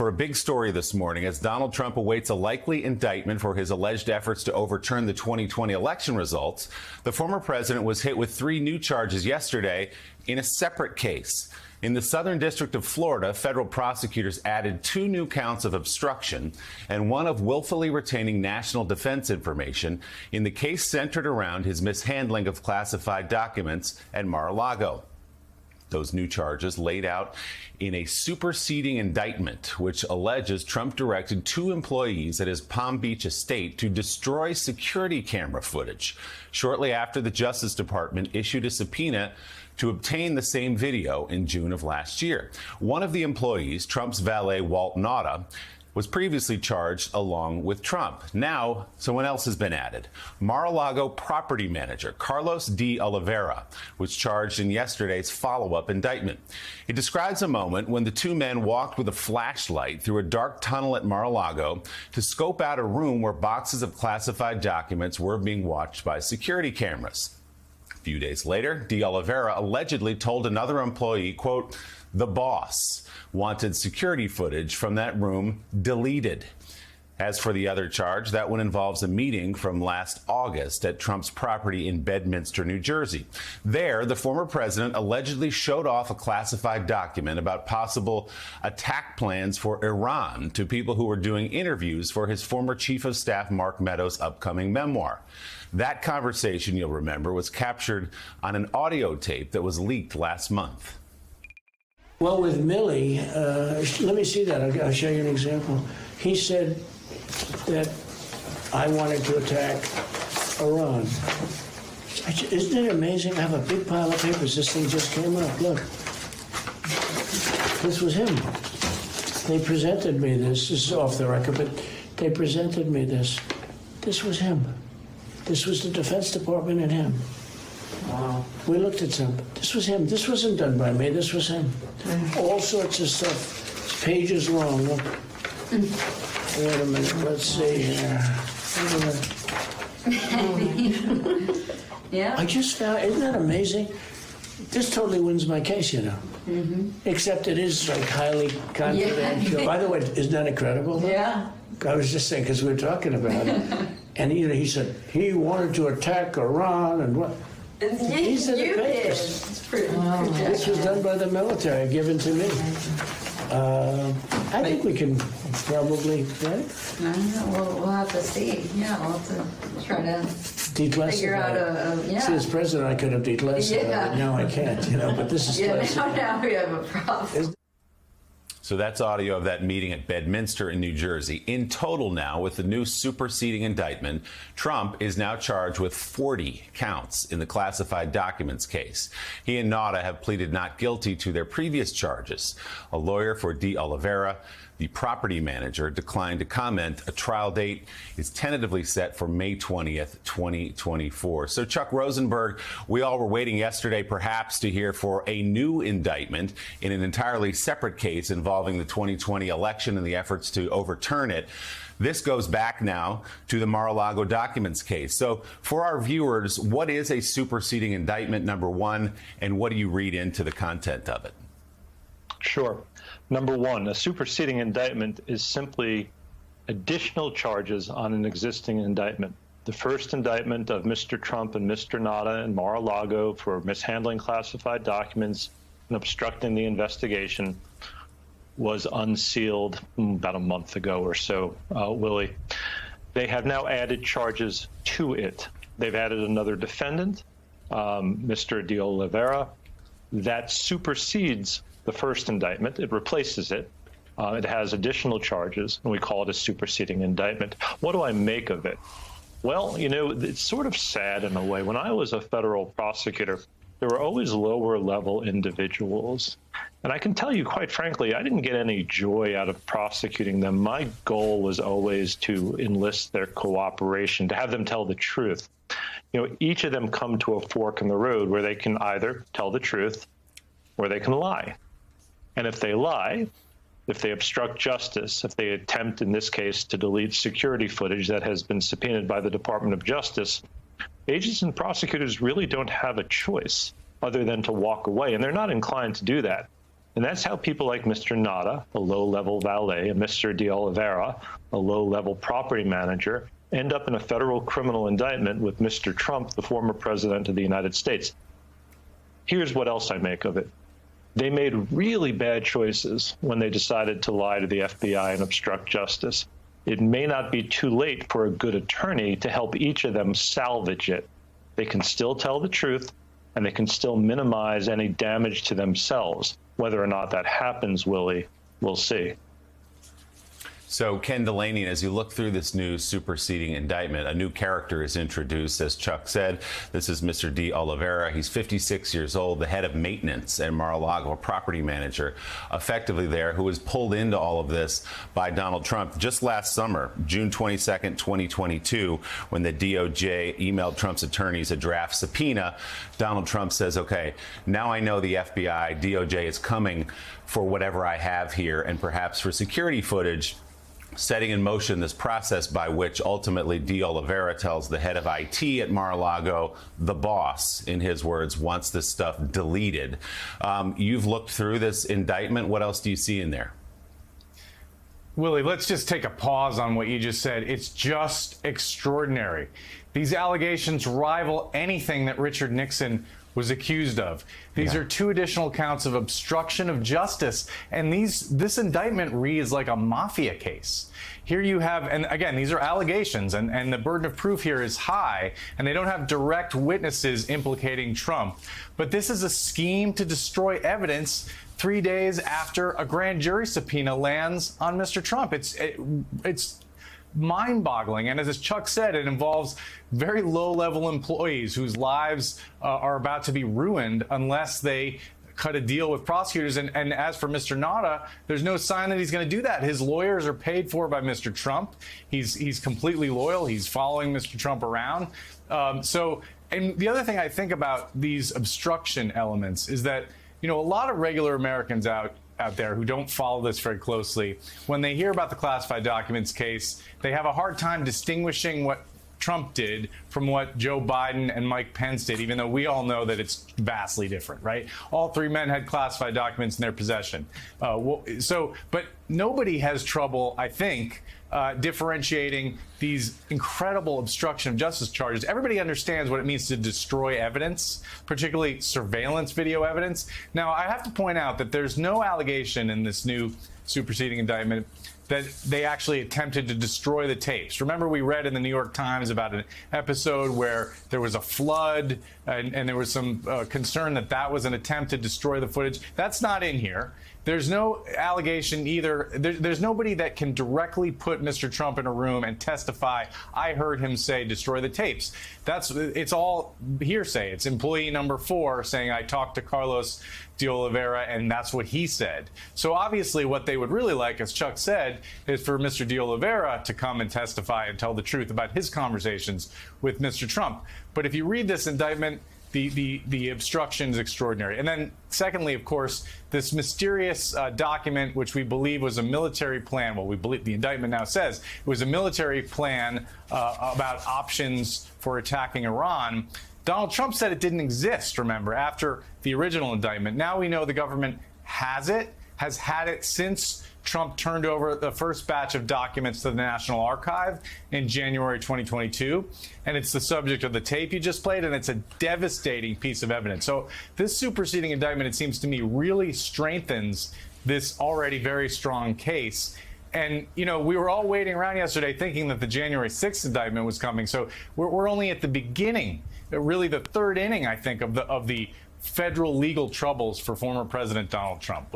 for a big story this morning as Donald Trump awaits a likely indictment for his alleged efforts to overturn the 2020 election results. The former president was hit with 3 new charges yesterday in a separate case. In the Southern District of Florida, federal prosecutors added 2 new counts of obstruction and 1 of willfully retaining national defense information in the case centered around his mishandling of classified documents at Mar-a-Lago. Those new charges laid out in a superseding indictment, which alleges Trump directed 2 employees at his Palm Beach estate to destroy security camera footage shortly after the Justice Department issued a subpoena to obtain the same video in June of last year. One of the employees, Trump's valet, Walt Nauta, was previously charged along with Trump. Now, someone else has been added. Mar-a-Lago property manager Carlos de Oliveira was charged in yesterday's follow-up indictment. It describes a moment when the 2 men walked with a flashlight through a dark tunnel at Mar-a-Lago to scope out a room where boxes of classified documents were being watched by security cameras. A few days later, de Oliveira allegedly told another employee, quote, "The boss wanted security footage from that room deleted." As for the other charge, that one involves a meeting from last August at Trump's property in Bedminster, New Jersey. There, the former president allegedly showed off a classified document about possible attack plans for Iran to people who were doing interviews for his former chief of staff, Mark Meadows' upcoming memoir. That conversation, you'll remember, was captured on an audio tape that was leaked last month. Well, with Milley, let me see that. I'll show you an example. He said that I wanted to attack Iran. Isn't it amazing? I have a big pile of papers. This thing just came up. Look. This was him. They presented me this. This is off the record, but they presented me this. This was him. This was the Defense Department and him. Wow. We looked at some. This was him. This wasn't done by me. This was him. All sorts of stuff. It's pages long. Look. Wait a minute. Let's see here. Yeah. I just found, isn't that amazing? This totally wins my case, you know. Mm-hmm. Except it is like highly confidential. Yeah. By the way, isn't that incredible? Though? Yeah. I was just saying, because we were talking about it. And he said he wanted to attack Iran and what? These are the papers. This was done by the military, given to me. I think we can probably, right? I don't know. We'll have to see. Yeah, we'll have to try to figure out yeah. See, as president, I could have declassified it. Now I can't, you know, but this is classified. Now we have a problem. So that's audio of that meeting at Bedminster in New Jersey. In total now, with the new superseding indictment, Trump is now charged with 40 counts in the classified documents case. He and Nauta have pleaded not guilty to their previous charges. A lawyer for de Oliveira, the property manager, declined to comment. A trial date is tentatively set for May 20th, 2024. So, Chuck Rosenberg, we all were waiting yesterday perhaps to hear for a new indictment in an entirely separate case involving the 2020 election and the efforts to overturn it. This goes back now to the Mar-a-Lago documents case. So for our viewers, what is a superseding indictment, number one, and what do you read into the content of it? Sure. Number one, a superseding indictment is simply additional charges on an existing indictment. The first indictment of Mr. Trump and Mr. Nauta and Mar-a-Lago for mishandling classified documents and obstructing the investigation was unsealed about a month ago or so, Willie. They have now added charges to it. They've added another defendant, Mr. de Oliveira. That supersedes the first indictment. It replaces it. It has additional charges, and we call it a superseding indictment. What do I make of it? Well, you know, it's sort of sad in a way. When I was a federal prosecutor, there were always lower level individuals. And I can tell you, quite frankly, I didn't get any joy out of prosecuting them. My goal was always to enlist their cooperation, to have them tell the truth. You know, each of them come to a fork in the road where they can either tell the truth or they can lie. And if they lie, if they obstruct justice, if they attempt, in this case, to delete security footage that has been subpoenaed by the Department of Justice, agents and prosecutors really don't have a choice other than to walk away. And they're not inclined to do that. And that's how people like Mr. Nada, a low-level valet, and Mr. De Oliveira, a low-level property manager, end up in a federal criminal indictment with Mr. Trump, the former president of the United States. Here's what else I make of it. They made really bad choices when they decided to lie to the FBI and obstruct justice. It may not be too late for a good attorney to help each of them salvage it. They can still tell the truth, and they can still minimize any damage to themselves. Whether or not that happens, Willie, we'll see. So, Ken Delaney, as you look through this new superseding indictment, a new character is introduced, as Chuck said. This is Mr. De Oliveira. He's 56 years old, the head of maintenance at Mar-a-Lago, a property manager effectively there, who was pulled into all of this by Donald Trump just last summer, June 22nd, 2022, when the DOJ emailed Trump's attorneys a draft subpoena. Donald Trump says, okay, now I know the FBI, DOJ is coming for whatever I have here, and perhaps for security footage, setting in motion this process by which ultimately De Oliveira tells the head of IT at Mar-a-Lago, the boss, in his words, wants this stuff deleted. You've looked through this indictment. What else do you see in there? Willie, let's just take a pause on what you just said. It's just extraordinary. These allegations rival anything that Richard Nixon was accused of. These are two additional counts of obstruction of justice, and this indictment reads like a mafia case. Here you have, and again, these are allegations, and the burden of proof here is high, and they don't have direct witnesses implicating Trump. But this is a scheme to destroy evidence 3 days after a grand jury subpoena lands on Mr. Trump. It's mind-boggling, and as Chuck said, it involves very low-level employees whose lives are about to be ruined unless they cut a deal with prosecutors. And as for Mr. Nada, there's no sign that he's going to do that. His lawyers are paid for by Mr. Trump. He's completely loyal. He's following Mr. Trump around. And the other thing I think about these obstruction elements is that, you know, a lot of regular Americans out there who don't follow this very closely, when they hear about the classified documents case, they have a hard time distinguishing what Trump did from what Joe Biden and Mike Pence did, even though we all know that it's vastly different, right? All three men had classified documents in their possession. But nobody has trouble, I think, differentiating these incredible obstruction of justice charges. Everybody understands what it means to destroy evidence, particularly surveillance video evidence. Now, I have to point out that there's no allegation in this new superseding indictment that they actually attempted to destroy the tapes. Remember, we read in the New York Times about an episode where there was a flood and there was some concern that that was an attempt to destroy the footage. That's not in here. There's no allegation either. There's nobody that can directly put Mr. Trump in a room and testify, I heard him say destroy the tapes. It's all hearsay. It's employee number 4 saying, I talked to Carlos De Oliveira, and that's what he said. So obviously what they would really like, as Chuck said, is for Mr. De Oliveira to come and testify and tell the truth about his conversations with Mr. Trump. But if you read this indictment, the obstruction is extraordinary. And then secondly, of course, this mysterious document, which we believe was a military plan. Well, we believe the indictment now says it was a military plan about options for attacking Iran. Donald Trump said it didn't exist, remember, after the original indictment. Now we know the government has had it since Trump turned over the first batch of documents to the National Archive in January 2022. And it's the subject of the tape you just played, and it's a devastating piece of evidence. So this superseding indictment, it seems to me, really strengthens this already very strong case. And, you know, we were all waiting around yesterday thinking that the January 6th indictment was coming. So we're only at the beginning, really the third inning, I think, of the federal legal troubles for former President Donald Trump.